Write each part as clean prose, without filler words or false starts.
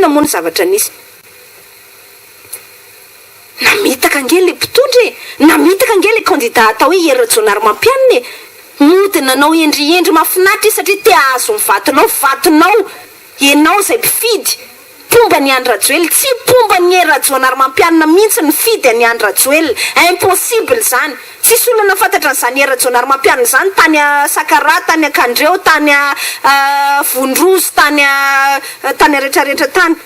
inona moa ny zavatra nisy. Namitaka ange le mpitondra namitaka ange le candidat atao hoe Hery Rajaonarimampianina mody nanao endriendry mahafinaritra satria te ahazo ny vatinao ianao zay mpifidy pomba ny Andry Rajoelina tsy pomba ny Hery Rajaonarimampianina mihitsy ny fidy ny Andry Rajoelina, impossible zany. Tsisy olona fantatra an'izany Hery Rajaonarimampianina zany tany a Sakara, tany a Kandreo, tany a Vondroso, tany a rehetrarehetra tany.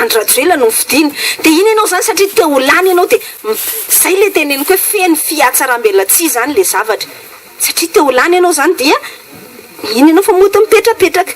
Andry Rajoelina no fidiny de iny ianao zany satria te ho lany ianao de zay le teneniko hoe feno fiatsaram-bela tsy zany le zavatra satria te ho lany ianao zany dia iny ianao fa moto mipetrapetraka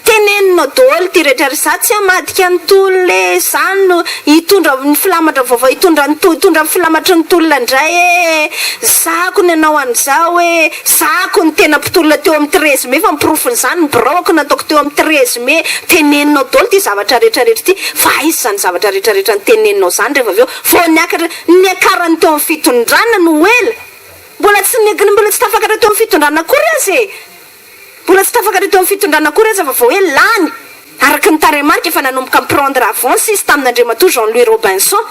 teneninao daholo ty rehetra za tsy hamadika ny tolo le zany no hitondra ny filamatra vaovao hitondra ny filamatra ny tolona indray zako ny anao an'izao zako ny tena mpitolona teo amin'ny 13 mai fa miprofony zany ny braoko nataoko teo amin'ny 13 mai teneninao daholo ty zavatra rehetrarehetra ty fa aizy zany zavatra rehetrarehetra ny teneninao zany rehefa avy eo vao niakatra niakarany teo amin'ny fitondrana no ela mbola tsy tafakatra teo amin'ny fitondrana kory azy mbola tsy tafakatra teo amin'ny fitondrana kory azy fa vao hoe lany araka ny taremarika efa nanomboka miprendre avance izy tamin'Andriamatoa Jean-Louis Robinson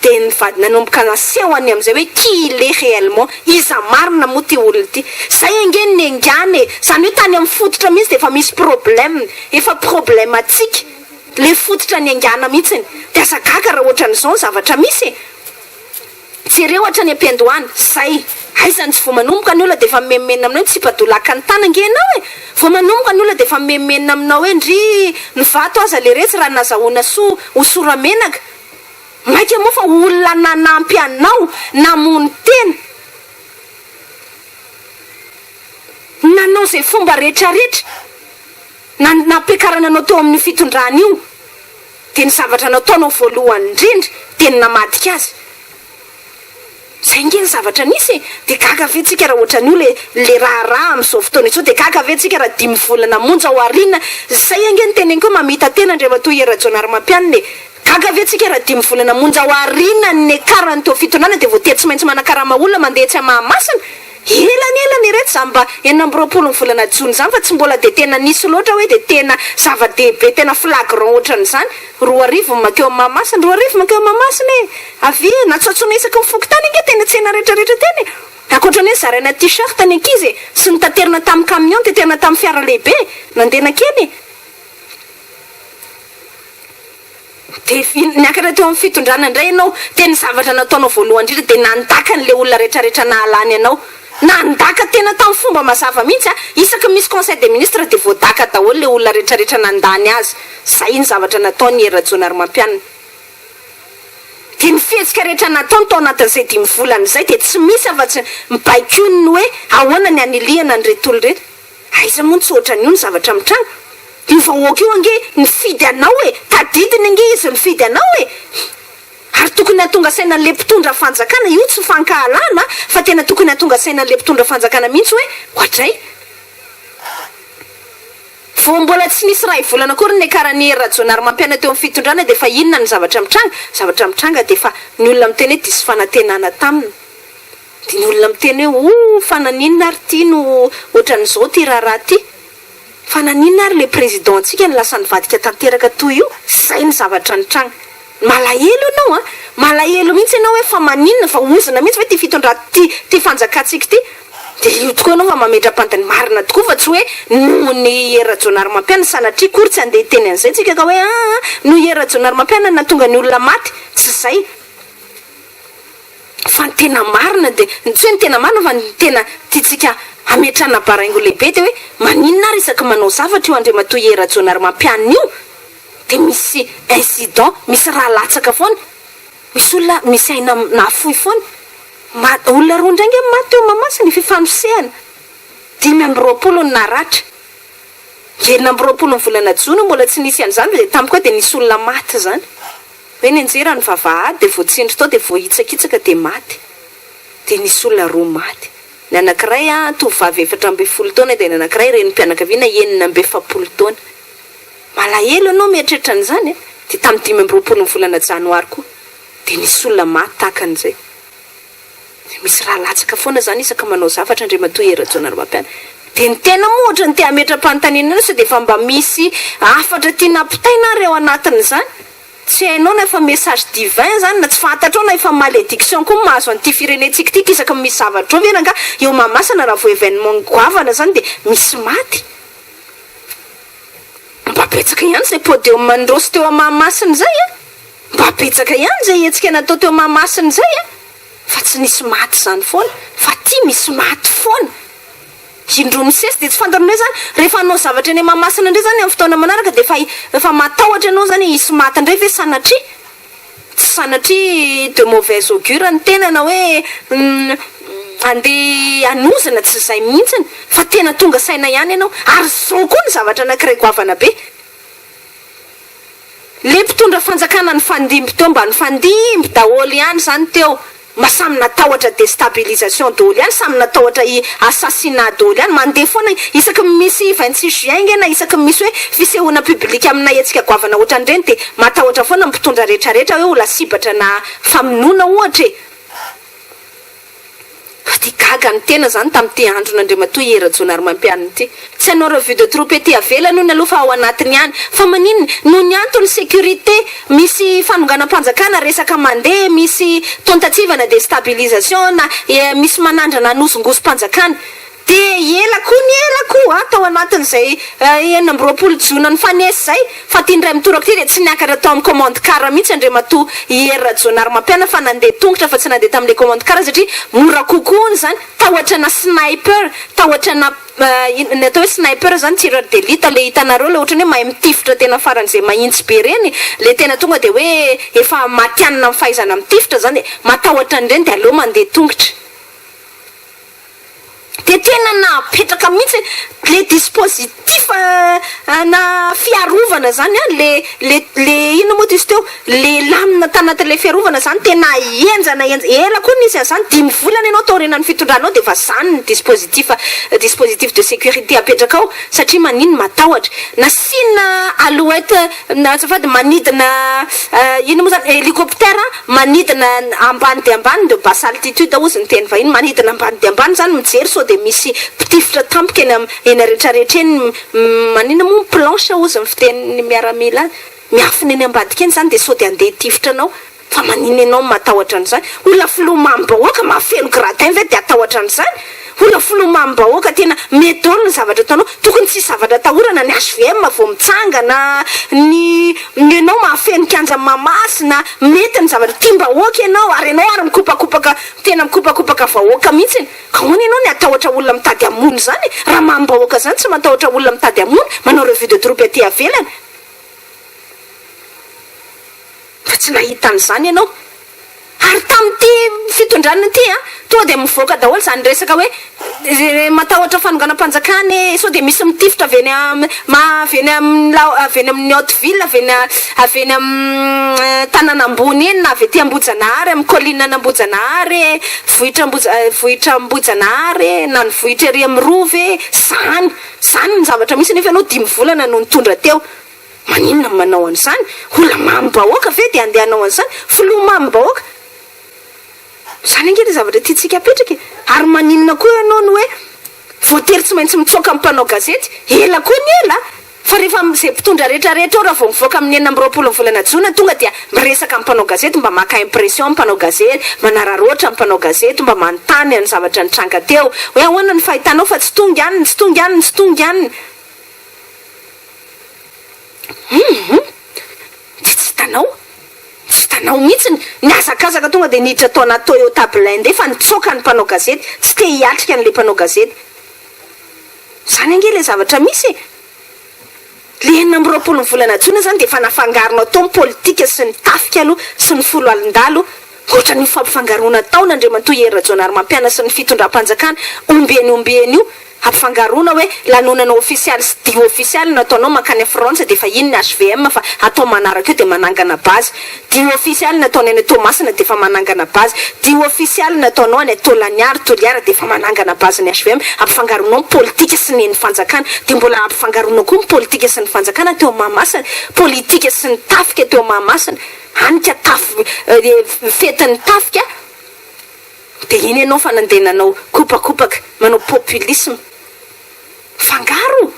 de nivady nanomboka nasehony am'izay hoe qui il est réellement iza marina moa ty olona ty zay engeny ny engany zany hoe tany amin'ny fototra mihitsy de efa misy problème efa problématique le fototra ny engana mihitsiny de asa gaga raha ohatran'izao ny zavatra misy jereo ohatra ny ampiandohany zay aizany tsy vao manomboka ny olona de efa memena aminao tsy padolaka ny tana angenao vao manomboka ny olona de efa memena aminao hoe ndry ny vato aza le retsy raha nazahoana hosoramenaka maika moa fa olona nanampy anao namony tena nanao zay fomba rehetrarehetra nampiakarana anao teo amin'ny fitondrana io de ny zavatra nataonao voalohany indrindra de ny namadika azy zay nge ny zavatra nisy de gaga ve tsika raha ohatra an'io le raha am'izao fotoana izao de gaga ve tsika raha 5 volana monja ho arina zay ange ny teneniko mamita tena Andriamatoa Hery Rajaonarimampianina gaga ve tsika raha 5 volana monja ho arina ny karany teo fitondrana de vao te tsy maintsy manakarama olona mandeha tsy Mahamasina elany rehetra zany mba 20 volana Jona zany fa tsy mbola de tena nisy loatra hoe de tena zava-dehibe tena flagrant ohatran'izany 2 arivo makeo Mahamasina 2 arivo makeo Mahamasina avy natsotsona isaky mifoky tany inge tena tsena rehetrarehetra teny akoatrany hoe zaraina t-shirt ny ankizy sy ny taterina tamin'ny camion taterina tamin'ny fiara lehibe nandena kely de niakatra teo amin'ny fitondrana indray ianao teny zavatra nataonao voalohany indrindra de nandaka n'le olona rehetrarehetra nahalany anao nandaka tena tamin'ny fomba mazava mihitsy isaky misy conseil des ministres de voadaka daholo le olona rehetrarehetra nandany azy zay ny zavatra nataony Hery Rajaonarimampianina de ny fihetsika rehetra nataony tao anatin'izay 5 volana zay de tsy misy afa-tsy mibaikony hoe ahoana ny aniliana ny retolo rehetra aiza moa tsy ohatran'io ny zavatra mitranga io vahoaka io ange nifidy anao tadidiny ange izy nifidy anao ary tokony hatonga saina le mpitondra fanjakana io tsy fankahalana fa tena tokony hatonga saina le mpitondra fanjakana mihitsy hoe ohatray vao mbola tsy nisy ray volana akory ny karany Hery Rajaonarimampianina teo amin'ny fitondrana de fa inona ny zavatra mitranga de fa ny olona miteny hoe disy fanantenana taminy de ny olona miteny hoe fananinina ary ty no ohatran'izao ty raharaha ty fananinina ary le président antsika ny lasa nivadika tanteraka toy io zay ny zavatra nitranga malahelo ianao malahelo mihitsy ianao hoe fa maninona fa ozina mihitsy hoe ty fitondra ty fanjakatsika ty de io tokoa ianao fa mamedram-pantany marina tokoa fa tsy hoe noho ny Hery Rajaonarimampianina sanatria kory tsy andeha teny an'izay tsika ka hoe no Hery Rajaonarimampianina natonga ny olona maty tsy zay fa ny tena marina de tsy hoe ny tena marina fa ny tena tiatsika ametrana baraingo lehibe de hoe maninona ary isaky manao zavatra io Andriamatoa Hery Rajaonarimampianina io de misy incident misy raha latsaka foana misy olona misy aina nafoy foana olona roa indray nge maty teo Mahamasina fifanosehana 5 ny naratra 20 volana Jona mbola tsy nisy an'izany de tamiko koa de nisy olona maty zany hoe ny anjera ny vavahady de voatsindry tao de voahitsakitsaka de maty de nisy olona roa maty ny anankiray tovavy 17 taona de ny anankiray renim-pianakaviana 7 taona malahelo anao mieritreritra an'izany de tamin'ny 15 volana Janoary koa de nisy olona maty tahaka an'izay de misy raha latsaka foana zany isaky manao zavatra Andriamatoa Hery Rajaonarimampianina de ny tena mohatra ny te hametra-panontaniana anao sa de efa mba misy afatra tiana ampitainareo anatin'izany tsy hainao na efa message divin zany na tsy fantatrao na efa malédiction koa mahazo an'ity firenetsika ity isaky misy zavatra ao venanga eo mamasana raha vo événement goavana zany de misy maty mba betsaka ihany zay podium mandrosy teo amamasiny zay a mba betsaka ihany zay hetsika natao teo amamasiny zay a fa tsy nisy maty zany foana fa ty misy maty foana indro misesy de tsy fantanao zany rehefa anao zavatra eny amamasina indray zany amin'ny fotoana manaraka de efa matahotra anao zany hisy maty indray ve sanatria tsy sanatria de mauvaise augure ny tena na hoe andeha anozana tsy zay mihitsiny fa tena tonga saina ihany ianao ary zao koa ny zavatra anankiray goavana be le mpitondra fanjakana ny fandimby teo mba ny fandimby daholo ihany zany teo mba samy natahotra déstabilisation daholo ihany samy natahotra assassinat daholo ihany mandeha foana isaky misy 26 juin nge na isaky misy hoe fisehoana publique amina hetsika goavana ohatran'ireny de matahotra foana mpitondra rehetrarehetra hoe ola sibatra na famonoana ohatra e ty gaga ny tena zany tamin'ity andron'Andriamatoa Erajonary Mampianina ity tsy hanao revue de troupe ety avelany ny aloha fa ao anatiny ihany fa maninona noho ny antony sécurité misy fanonganam-panjakana resaka mandeha misy tentative na déstabilisation na misy manandrana hanosongosompanjakana de ela koa tao anatin'izay 9 jona ny fanesy zay fa ty ndray mitorako ty de tsy niakatra tao amin'ny commande car mihitsy Andriamatoa Erajonary Mampianina fa nandeha tongotra fa tsy nandeha tamin'le commande car satria mora kokoa zany tahotra na sniper tahotra na natao hoe sniper zany tireur d'élite le hitanareo le ohatrany hoe mahay mitifitra tena faran'izay mahitsy be reny le tena tonga de hoe efa matianina amin'ny fahaizana mitifitra zany matahotra an'ireny de aleo mandeha tongotra de tena napetraka mihitsy le dispositif na fiarovana zany a le ino moa izy teo le lamina tanatin'le fiarovana zany tena enjana ela koa nisy zany 10 volana ianao tao renan'ny fitondranao de efa zany ny dispositif de sécurité apetraka ao satria manino matahotra na sina alouette na safady manidina ino moa zany hélicoptère manidina ambany de ambany de basse altitude ozy ny teny vahiny manidina ambany de ambany zany mijery so de misy pitifitra tampoka eny rehetrarehetra eny manina moa planche ozy ny fiteny miaramila miafina eny ambadika eny zany de so de andeha tifitra anao fa manina ianao matahotra an'izany olona filomam-bahoaka mahafeno gratin ve de atahotra an'izany olona filomam-bahoaka tena mety olo ny zavatra ataonao tokony tsy zavatra tahorana ny HVM vo mitsangana ny ianao mahafeno kanja mamasina mety ny zavatra tiam-bahoaka ianao ary ianao ary mikopakopaka tena mikopakopaka vahoaka mihitsy ka hoana ianao ny atahotra olona mitady hamono zany raha mambahoaka zany tsy matahotra olona mitady hamono manao revue de troupe aty avelany fa tsy nahita an'izany ianao ary tamin'ity fitondrana ity tonga de mivoaka daholo zany resaka hoe matahotra fanonganam-panjakany so de misy mitifitra aveny amin'ny hauteville aveny amin'ny tanàna ambony eny na avy ety Ambojanahary amin'ny colline n'Ambojanahary vohitra Ambojanahary na ny vohitra ery amin'ny Rove zany ny zavatra misy nefa ianao 10 volana no nitondra teo maninona manao an'izany olona mambahoaka ve de andeha hanao an'izany filomam-bahoaka zany angely zavatra tiatsika apetraka ary maninona koa ianao ny hoe voatery tsy maintsy mitsoka amin'ny mpanao gazety ela koa ny ela fa rehefa zay mpitondra rehetrarehetra ao raha vao mivoaka amin'ny 9 volana jona tonga dia miresaka amin'ny mpanao gazety mba maka impression amin'ny mpanao gazety manararoatra amin'ny mpanao gazety mba manontany any zavatra nitranga teo hoe ahoana ny fahitanao fa tsy tonga ihany de tsy tanao mihitsy ny azakazaka tonga de niditra tao anaty Toyota blindé fa nitsoka ny mpanao gazety tsy te hiatrika an'le mpanao gazety zany ange le zavatra misy le 9 volana jona zany de efa nafangaronao tao ny politika sy ny tafika aloha sy ny folo alindalo ohatra ny fampifangaroana taona Andriamatoa Erajonary Mampianina sy ny fitondram-panjakana ombeny io ampifangaroana hoe lanonana official sy dio official nataonao mankany France de fa iny ny HVM fa atao manaraka io de manangana base dio official nataonao any Tomasina de fa manangana base dio official nataonao any Tolaniary de fa manangana base ny HVM ampifangaroanao politika sy ny fanjakana de mbola ampifangaroanao koa ny politika sy ny fanjakana teo Mahamasina politika sy ny tafika teo Mahamasina anika fetin'ny tafika de iny ianao fa nandehananao kopakopaka manao populisme fangaro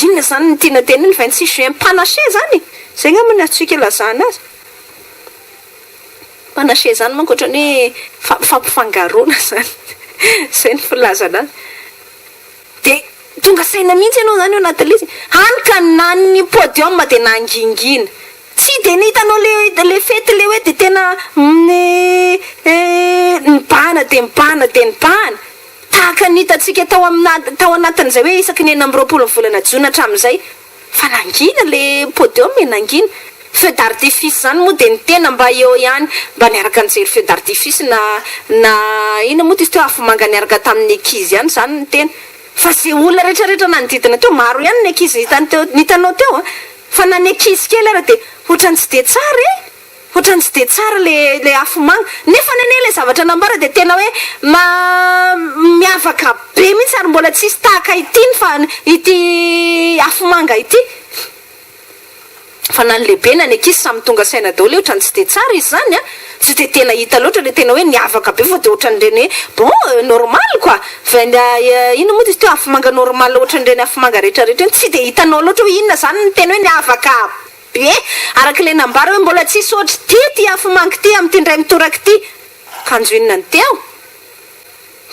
inona zany ny tiana tena ny 26 juin panaché zany zay ngamany atsika lazana azy panaché zany mankoatra ny hoe fampifangarona zany zay ny filazana azy de tonga saina mihitsy ianao zany eo anatin'le izy hany ka nany podium de nangingina tsy de nihitanao le fety le hoe de tena mibana de mibana de mibana tahaka nitatsika tao anatin'izay hoe isaky ny 9 volana jiona hatramin'izay fa nangina le podium nangina feu d'artifice zany moa de ny tena mba eo ihany mba niaraka nijery feu d'artifice na ina moa izy teo afomanga niaraka tamin'ny ankizy ihany zany ny tena fa zay olona rehetrarehetra nanodidina teo maro ihany ny ankizy nitanao teo a fa na ny ankizy kely ara de ohatrany tsy de tsara ohatrany tsy de tsara le afomanga nefa nene le zavatra nambara de tena hoe miavaka be mihitsy ary mbola tsisy tahaka ity ny fa ity afomanga ity fa na ny lehibe na ny ankizy samy tonga saina daholo ohatrany tsy de tsara izy zany a tsy de tena hita loatra le tena hoe niavaka be fa de ohatran'ireny hoe bon normal quoi fa ino moa izy teo afomanga normal ohatran'ireny afomanga rehetrarehetra iny tsy de hitanao loatra hoe inona zany ny tena hoe niavaka be araka le nambara hoe mbola tsisy ohatra ty afomanga ty amin'ny ty ndray mitoraka ty kanjo inona ny teo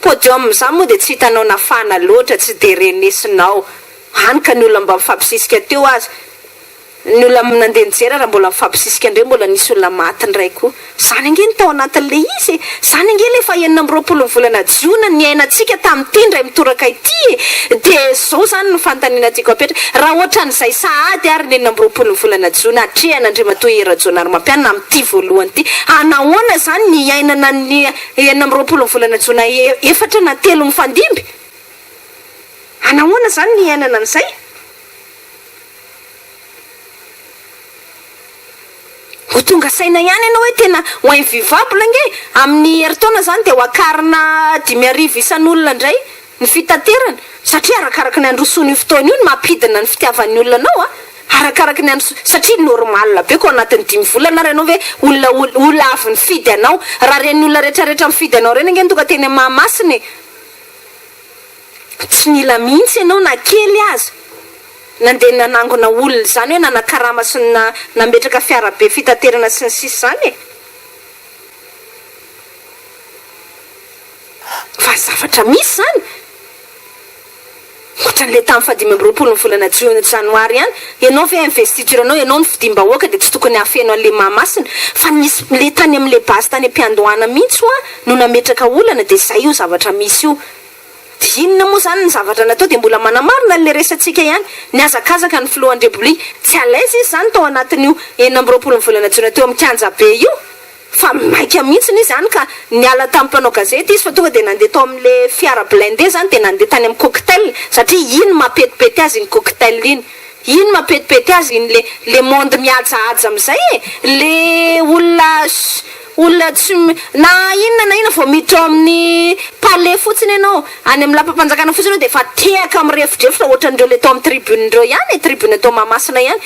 podium zany moa de tsy hitanao nafana loatra tsy de renesinao hany ka ny olona mba mifampisisika teo azy ny olona nandeha nijery raha mbola mifampisisika indray mbola nisy olona maty ndray koa zany ange ny tao anatin'le izy zany ange le fa 9 volana jiona ny ainatsika tamin'ity ndray mitoraka ity de zao zany ny fanontaniana tiako apetra raha ohatran'izay sahady ary ny 9 volana jiona atrehan'Andriamatoa Rajaonary Mampianina amin'ity voalohany ity anahoana zany ny ainana ny 9 volana jiona efatra na 3 mifandimby anahoana zany ny ainana an'izay ho tonga saina ihany ianao hoe tena ho invivable nge amin'ny heritaona zany de ho akarina 5,000 isan'olona indray ny fitaterana satria arakaraka ny androsoany io fotoana io ny mampidina ny fitiavan'ny olona anao a arakaraka ny satria normal be ko anatin'ny 5 volana ary ianao hoe olona avy ny fidy anao raha reny olona rehetrarehetra mifidy anao reny nge tonga tena mahamasiny tsy mila mihitsy ianao na kely azy nandeha nanangona olona zany hoe nanakarama sy nametraka fiarabe fitaterana sy ny sisy zany fa zavatra misy zany ohatran'le tamin'ny 15 volana janoary ihany ianao ve investiture anao ianao ny fidimbahoaka de tsy tokony hafeno an'le mahamasina fa nisy le tany amin'le basy tany am-piandohana mihitsy oa no nametraka olana de zay io zavatra misy io de inona moa zany ny zavatra natao de mbola manamarina n'le resantsika ihany ny azakazaka ny filohan'ny repoblika tsy alaizy izy zany tao anatin'io 9 volana jiona teo amin'ny kianja be io fa maika mihitsiny izy zany ka niala tamin'ny mpanao gazety izy fa tonga de nandeha tao amin'le fiara blindé zany de nandeha tany amin'ny cocktail satria iny mapetipety azy iny cocktail iny mapetipety azy iny le monde mihajahaja am'izay le olona tsy na inona vao miditra amin'ny palais fotsiny ianao any amin'ny lapam-panjakana fotsiny ianao de fa tehaka amin'ny refidrefitra ohatran'ireo le tao amin'ny tribune-ndreo ihany tribune tao Mahamasina ihany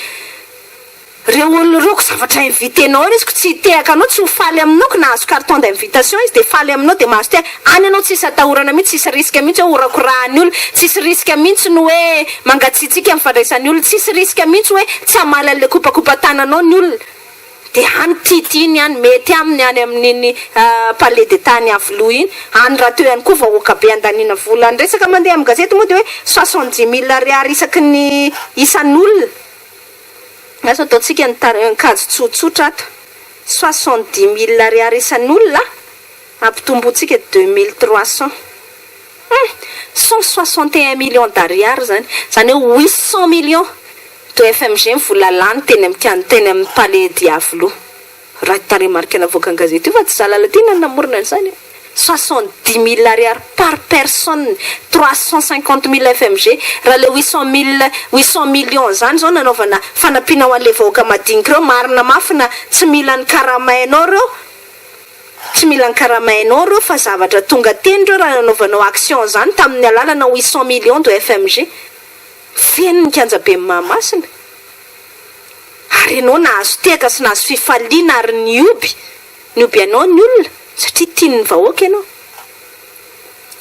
reo olona reo ko zavatra invitenao izy ko tsy tehaka anao tsy ho faly aminao ko nahazo carton d'invitation izy de faly aminao de mahazo tehaka any ianao tsisy atahorana mihitsy tsisy risque mihitsy hoe horakorahany olona tsisy risque mihitsy no hoe mangatsitsika amin'ny fandraisan'ny olona tsisy risque mihitsy hoe tsy hamaly an'le kopakopa-tananao ny olona de any titiny any mety aminy any amin'iny palais d'état ny avoloha iny any raha teo ihany koa vahoaka be andanina vola any resaka mandeha amin'ny gazety moa de hoe 70 000 ariary isaky ny isan'olona asa ataotsika nikajo tsotsotra ato 70 000 ariary isan'olona ampitombotsika 2300 161 millions d'ariary zany hoe 800 millions to FMG vola lany teny amin'ny palais diavolo raha taremarika navoaka ny gazety io fa tsy zalala ty namorona an'izany 70 000 ariary par personne 350 000 FMG raha le 800 millions zany zao nanaovana fanampiana ho an'le vahoaka madinika reo marina mafina tsy mila ny karamainao reo tsy mila ny karamainao reo fa zavatra tonga teny reo raha nanaovanao action zany tamin'ny alalana 800 millions de FMG feno ny kanja be Mahamasina ary ianao nahazo tehaka sy nahazo fifaliana ary nioby anao ny olona satria tiany vahoaka ianao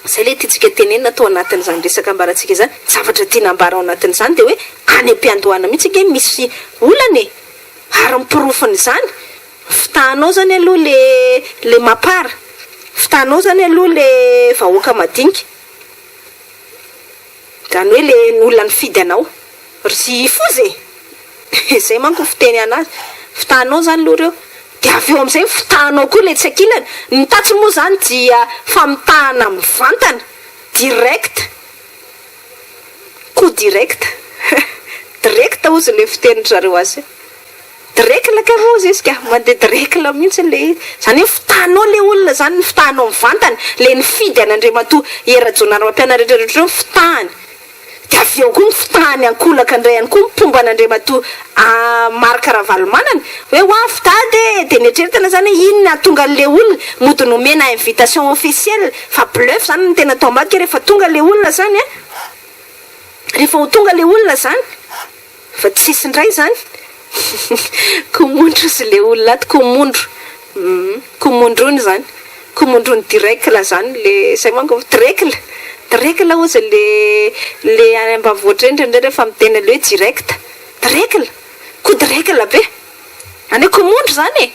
zay le tiatsika tenenina atao anatin'izany resaka ambaratsika zany zavatra tiana ambara ao anatin'izany de hoe any am-piandohana mihitsy ke misy olana ary mipirofiny zany fitanao zany aloha le mapara fitanao zany aloha le vahoaka madinika zany hoe le olona nifidy anao ry fozy zay manko fiteny anazy fitanao zany loha reo de avy eo am'izay fitanao koa le tsy akilana ny tatsy moa zany dia famitahana mivantana direct ko direct direct ozy le fiteny zareo azy direct ka rozy izy ka mandeha direct mihitsy le zany hoe fitanao le olona zany ny fitanao mivantana le nifidy an'Andriamatoa era-jonary mampianarehetrarehetra fitahany de avy eo koa ny fitahany ankolaka indray ihany koa mpomba an'Andriamatoa Marc Ravalomanana hoe oa fitady de netreretana zany hoe inona tonga le olona mody nomena invitation officielle fa bluff zany ny tena atao ambadika rehefa tonga le olona zany rehefa ho tonga le olona zany fa tsisy indray zany komondro sy le olona aty komondrony zany komondrony direct la zany le zay manko direct la ozy le ambavoatra indrindra rehefa miteny le hoe direct ko direct be any komondro zany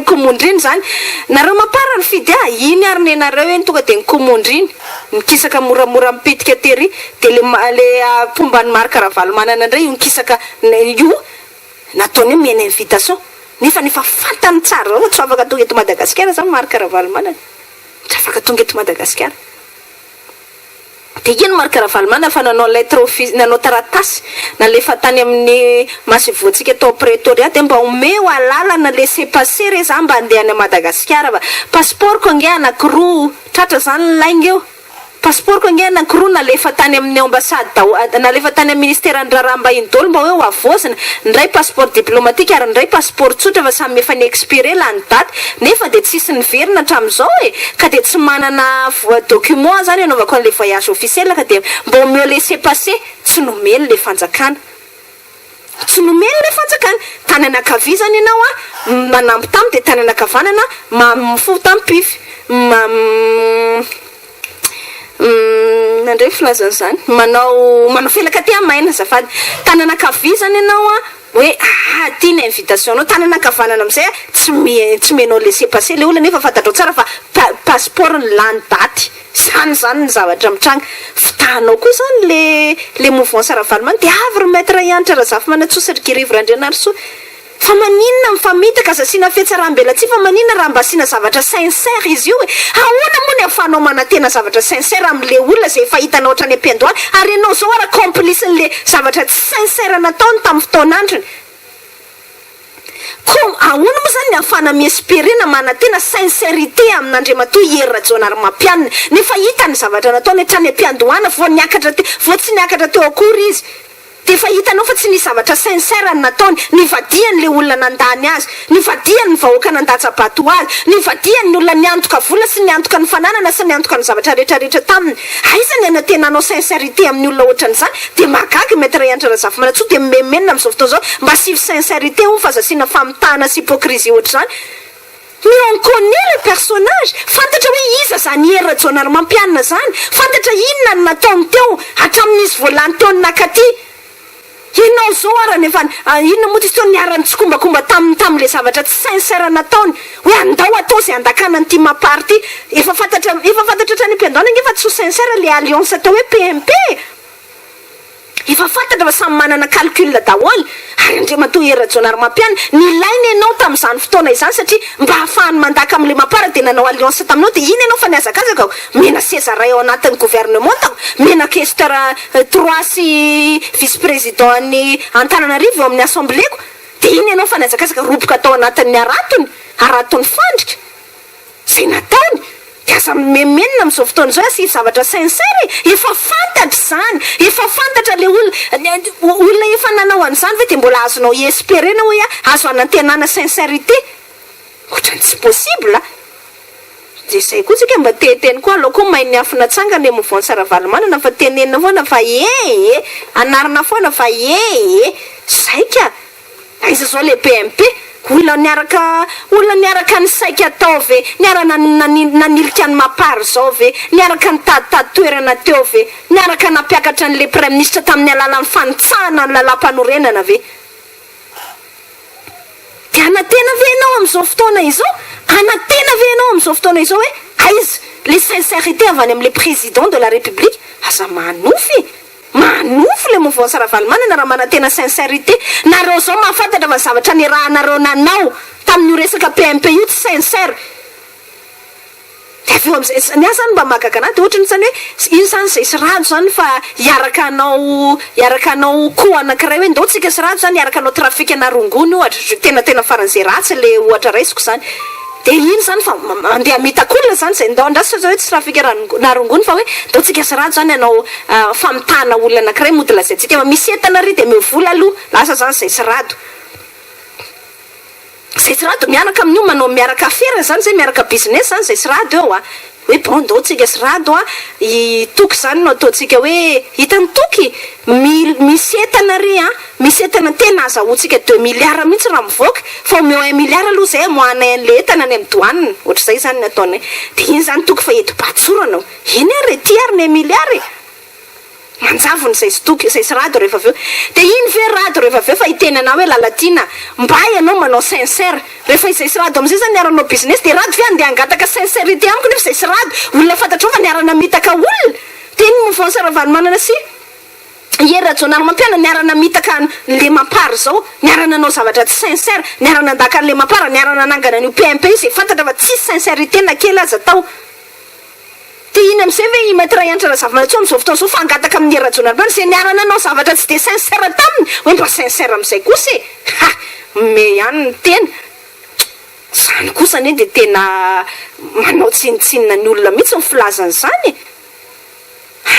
komondro iny zany nareo mapara ny fidy iny ary nenareo eny tonga de ny komondro iny nikisaka moramora mipitika tery de le pombany Marc Ravalomanana indray io nikisaka io nataony hoe mena invitation nefa fantany tsara zao tsy afaka tonga eto Madagasikara zany Marc Ravalomanana tsy afaka tonga eto Madagasikara de ino Marc Ravalomanana fa nanao lettre nanao taratasy nalefa tany amin'ny masivoantsika tao prétoria de mba omeo alalana laisser-passer re za mba andeha any Madagasikara fa passeport ko ange anakiroa tratra zany lainga eo passeport ko ange anakiroa nalefa tany amin'ny ambassade nalefa tany amin'ny ministère an-draraham-bahiny daholo mba hoe ho avozina ndray passeport diplomatique ary ndray passeport tsotra fa samy efa ni-expiré la ny daty nefa de tsisy niverina hatram'izao ka de tsy manana document zany anaovako an'le voyage officiel ka de mba omeo laisser-passer tsy nomely le fanjakana tany anakavia zany ianao manampy tamy de tany anakavanana mifo tampify nandray filazany zany manao felaka ty amaina zafady tany anakavia zany ianao hoe tiana invitation anao tany anakavanana amizay tsy menao laisser-passer le olona nefa fantatrao tsara fa passeport ny lany daty zany ny zavatra mitranga fitahanao koa zany le mouvance Ravalomanana de avy remettre ianitra razafy manatsosatra kirivyrandrianarisoa fa maninona mifamitaka zasina fietsaram-belatsy fa maninona raha mba asina zavatra sincère izy io ahoana moa ny afanao manantena zavatra sincère am'le olona zay fahitanao ohatrany am-piandohana ary ianao zao ara complicen'le zavatra tsy sincère nataony tamin'ny fotoan'androny ko ahoana moa zany ny afana miespérena manantena sincérité amin'Andriamatoa era-jonary mampianina nefa hitany zavatra nataony hatrany am-piandohana vo tsy niakatra teo akory izy de fa hitanao fa tsy nisy zavatra sincère ny nataony nivadiany le olona nandany azy nivadiany ny vahoaka nandatsabato azy nivadiany ny olona niantoka vola sy niantoka ny fananana sy niantoka ny zavatra rehetrarehetra taminy aizany anatenanao sincérité amin'ny olona ohatran'izany de magagy maître Iantra Razafy Manantsoa de memenina am'izao fotoana zao mba sivy sincérité ho fa zasiana famitahana sy hypocrisie ohatr'izany mais on connaît le personnage fantatra hoe iza zany era-jonary mampianina zany fantatra inona ny nataony teo hatramin'izy voalany teo ny nakaty ianao zao arany efa inona moa ty teo niarany tsikombakomba tamle zavatra tsy sincère nataony hoe andao atao zay andakanany ty mapary ty efa fantatra trany am-piandohana nge fa tsy ho sincère le alliance atao hoe PMP efa fantatra fa samy manana calcul daholo ary Andriamatoa era-jonary mampianina nilainy ianao tam'izany fotoana izany satria mba hahafahany mandaka am'le mapara de nanao alliance taminao de iny ianao fa niazakazaka mena seza ray ao anatin'ny gouvernement tao mena questeur 3 sy vice président ny Antananarivo amin'ny assembléko de iny ianao fa niazakazaka roboka atao anatin'ny aratony fandrika zay nataony de aza memenina am'izao fotoana zao sy zavatra sincère efa fantatra zany efa fantatra le olona efa nanao an'izany ve de mbola azonao espérena hoe azo anantenana sincérité ohatrany tsy possible de zay koa tsika mba teteny koa aloha koa mahay ny afina tsangany mouvance Ravalomanana fa tenenina foana fa anarina foana fa zay ka aiza zao le PMP olona niaraka ny saika atao ve niara nanilika ny mapary zao ve niaraka ny taditady toerana teo ve niaraka nampiakatra an'le premier ministre tamin'ny alalan'ny fanitsahana ny lalam-panorenana ve de anatena ve ianao am'izao fotoana izao anatena ve ianao am'izao fotoana izao hoe aiza le sincérité avy any am'le président de la république aza manofy le mouvement Saravalmanana raha manatena sincérité nareo zao mahafantatra fa zavatra ny raha nareo nanao tamin'io resaka PMP io tsy sincère de aveo am'izay ny asany mba mahagaga anazy de ohatrany zany hoe iny zany zay sy rado zany fa hiaraka anao koa anankiray hoe ndao tsika sy rado zany hiaraka anao trafiky anarongony ohatra tena faran'izay ratsy le ohatra raisiko zany de iny zany fa mandeha mitakolona zany zay ndao andrasitra zao hoe tsy trafiky narongony fa hoe ndao tsika sy rado zany anao famitana olona anankiray mody lazaintsika misy entana ry de mivola aloha lasa zany zay sy rado zay sy rado miaraka amin'io manao miaraka affaire zany zay miaraka business zany zay sy rado eo hoe bon ndao tsika sy rado toky zany no ataotsika hoe hitany toky misy entana ry misy entana tena azahoantsika 2 milliards mihitsy raha mivoaka fa omeo 1 milliard aloha zay moanay an'le entana any amin'ny douane ohatr'izay zany nataonay de iny zany toky fa eto batsoranao iny ary tiary ny 1 milliard manjavony zay sy rado rehefa aveo de iny ve rado rehefa aveo fa itenanao hoe lalatina mba ianao manao sincère rehefa izay sy rado am'izay zany niaranao business de rado ve andeha angataka sincérité amiko nefa zay sy rado olona fantatrao fa niarana mitaka olona de iny mouvement Saravalmanana sy Rajonary Mampiana niarana mitaka le mapary zao niarana anao zavatra tsy sincère niarana andaka an'le mapara niarana anangana an'io PMP zay fantatra fa tsy sincérité na kely aza tao de iny am'izay ve maître Yantra Razavamanantsoa am'izao fotoana zao fangataka amin'ny Rajonary Mampiana zay niarana anao zavatra tsy de sincère taminy hoe mba sincère am'izay kosa me ihany ny tena zany kosa ane de tena manao tsinitsinina ny olona mihitsy ny filazany zany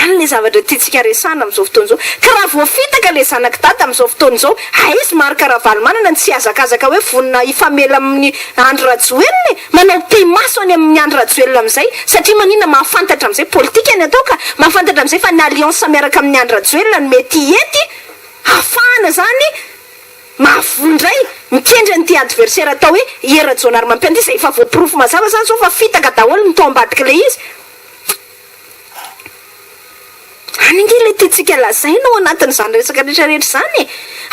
any le zavatra tiatsika resana am'izao fotoana zao ka raha voafitaka le zanaky data am'izao fotoana zao aizy Marc Ravalomanana tsy azakazaka hoe vonina ifamela amin'ny Andry Rajoelina manao pimaso any amin'ny Andry Rajoelina am'izay satria manina mahafantatra am'izay politika ny atao ka mahafantatra am'izay fa ny alliance miaraka amin'ny Andry Rajoelina no mety ety hafahana zany mahavondray mikendry an'ity adversaire atao hoe Rajonary Mampiana ty zay efa voaporofo mazava zany zao fa fitaka daholo ny tao ambadiky le izy anynge le tiatsika lazainao anatin'izany resaka rehetrarehetra zany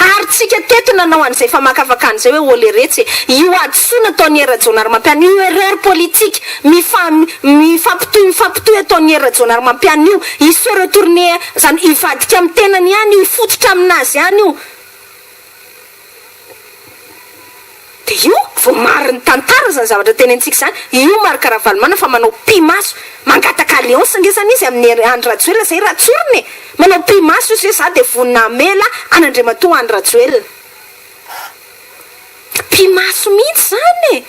ary tsika teto nanao an'izay fa makafaka an'izay hoe oleretsy io adosoana ataon'ny Rajonary Mampiana io erreur politique mifampitohy ataon'ny Rajonary Mampiana io se retourner zany ivadika amin'ny tenany ihany io ifototra aminazy ihany io de io vo mariny tantara zany zavatra tenentsika zany io Marc Ravalomanana fa manao pimaso mangataka alliance ngesany izy amin'ny Andry Rajoelina zay ratsoriny manao pimaso izy hoe za de vonina mela anandriamatoa Andry Rajoelina pimaso mihitsy zany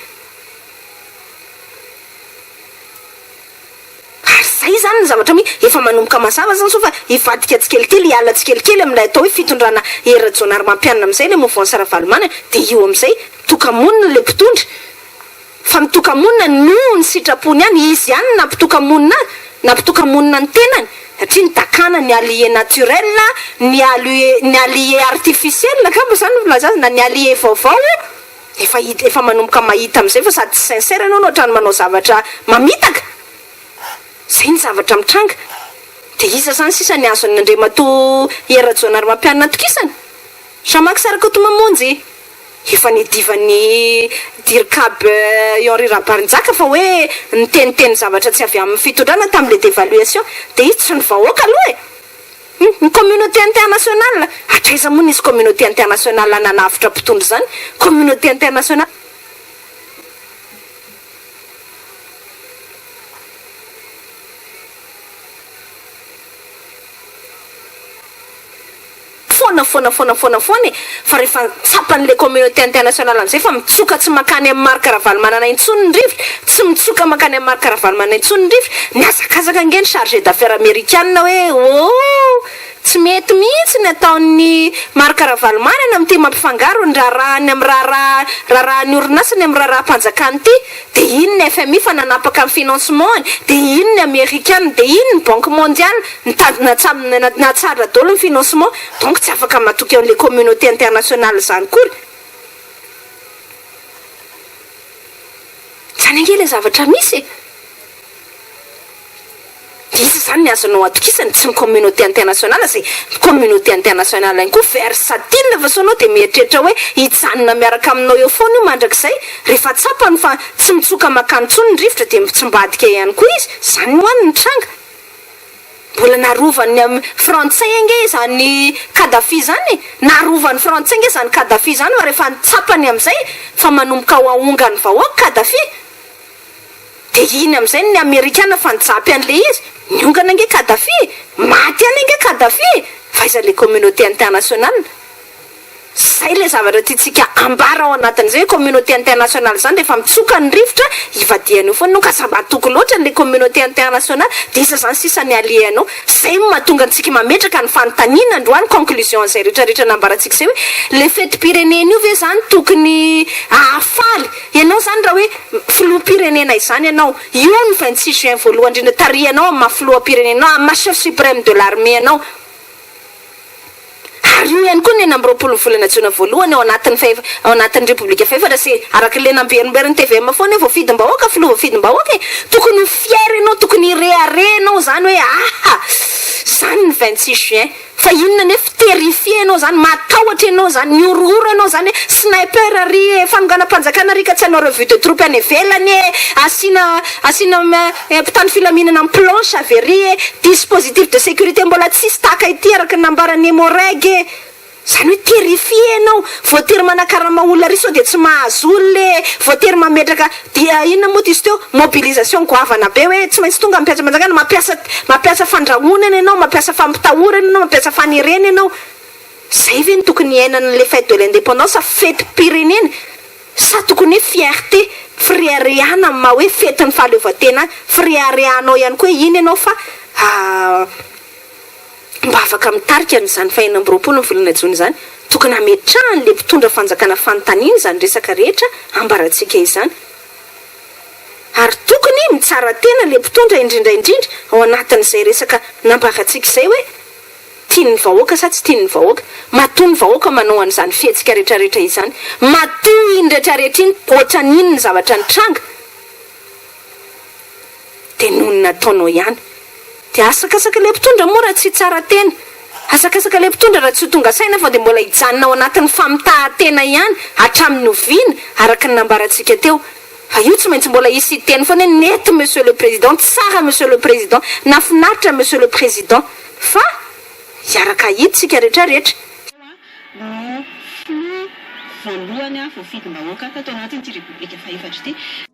zay zany ny zavatra efa manomboka mazava zany so fa ivadika tsikelikely hiala tsikelikely amin'ilay atao hoe fitondrana Rajonary Mampiana am'izay le mouvement Saravalmanana de io am'izay tokamonina le mpitondra fa mitokamonina noho ny sitrapony ihany izy ihany nampitokamonina ny tenany satria ny takana ny allié naturel ny allié artificiel kamba zany filaza na ny allié vaovao efa manomboka mahita am'izay fa sady sincère ianao no ohatrany manao zavatra mamitaka zay ny zavatra mitranga de iza zany sisa ny azo ny Andriamatoa Rajonary Mampiana natokisana samaky saraka to mamonjy efa nidivany dirikabe Henri Rabarinjaka fa hoe niteniteny zavatra tsy avy amin'ny fitondrana tamin'le dévaluation de izy tsy ny vahoaka aloha ny communauté internationale atraiza moa nisy communauté internationale nanavitra mpitondra zany communauté internationale foana fa rehefa tsapan'le communauté internationale am'izay fa mitsoka tsy makany amin'ny Marc Ravalomanana intsony ny rivotra tsy mitsoka makany amin'ny Marc Ravalomanana intsony ny rivotra niazakazaka nge ny chargé d'affaires américaine hoe tsy mety mihitsy ny ataon'ny Marc Ravalomanana am'ty mampifangaro ny raharahany amin'ny raharahany orinasany amin'ny raharaham-panjakany ty de iny ny FMI fa nanapaka amin'ny financement de iny ny américaine de iny ny banque mondiale natsara daholo ny financement donc tsy afaka matoky an'le communauté internationale zany kory zany ange le zavatra misy izy zany ny azonao atokisany tsy ny communauté internationale zay communauté internationale any koa versatile fa sonao de mieritreritra hoe hijanona miaraka aminao eo foana io mandrakizay rehefa tsapany fa tsy mitsoka makanontsony ny rivotra de tsy mbadika ihany koa izy zany hoany ny tranga mbola narovany am frantsay ange zany Kadhafi zany narovany frantsay ange zany Kadhafi zany fa rehefa nitsapany am'izay fa manomboka ho ahongany vahoaka Kadhafi de iny am'izay ny amerikana fa nijapy an'le izy niongana ange Kadhafi maty any ange Kadhafi fa iza le communauté internationale zay le zavatra tiatsika ambara ao anatin'izay communauté internationale zany rehefa mitsoka ny rivotra ivadianao foana anao ka sabatoko loatra le communauté internationale de iza zany sisa ny alianao zay mahatonga antsika mametraka ny fanontaniana androany conclusion zay rehetrarehetra nambarantsika zay hoe le fety-pirenena io ve zany tokony ahafaly ianao zany raha hoe filoham-pirenena izany ianao io ny 26 juin voalohany indrindra tarihanao amin'ny mahafiloha-pirenena amin'ny chef suprême de l'armée anao ary io ihany koa ny enambiroapolo volana jona voalohany ao anatin'ny repoblika faefatra sy araka le namberimberiny TVM foana vao fidim-bahoaka filoha fidim-bahoaka e tokony fiera ianao tokony reharenao zany hoe zany ny 26 juin fa inona nefa terrifie anao zany matahotra ianao zany miorohoro anao zany hoe sniper ary fanonganam-panjakana rika tsy anao revue de troupe any ivelany e asina mpitany filaminana amin'ny planche avery e dispositif de sécurité mbola tsisy taka ity araka ny nambarany hémorrague e zany hoe terrifie anao voatery manakarama olona ry sao de tsy mahazo olona voatery mametraka dia inona moa izy teo mobilisation goavana be hoe tsy maintsy tonga mipiasa manjakana mampiasa fandrahonana ianao mampiasa fampitahorana ianao mampiasa fanirena ianao zay ve ny tokony iainana le fête de l'indépendance fety-pirenena sa tokony hoe fierté friariana ma hoe fety ny fahaleovatena friarianao ihany koa iny ianao fa mba afaka mitarika n'izany fahaenina amby roapolo ny volana jona zany tokony hametrahany le mpitondra fanjakana fanontaniana zany resaka rehetra ambarantsika izany ary tokony mitsara tena le mpitondra indrindraindrindra ao anatin'izay resaka nambarantsika izay hoe tiany vahoaka sa tsy tiany vahoaka matoa ny vahoaka manao an'izany fihetsika rehetrarehetra izany matoa iny rehetrarehetra iny ohatra n'iny ny zavatra ny tranga de noho ny nataonao ihany de asakasaka le mpitondra moa raha tsy tsara tena asakasaka le mpitondra raha tsy ho tonga saina fa de mbola hijanona ao anatin'ny famitahan-tena ihany hatramin'ny oviana araka ny nambarantsika teo fa io tsy maintsy mbola hisy teny foana hoe nety monsieur le président tsara monsieur le président nafinaritra monsieur le président fa hiaraka hiditsika rehetrarehetra voalohany a voafidim-bahoaka tato anatin'ity repoblika faefatra ity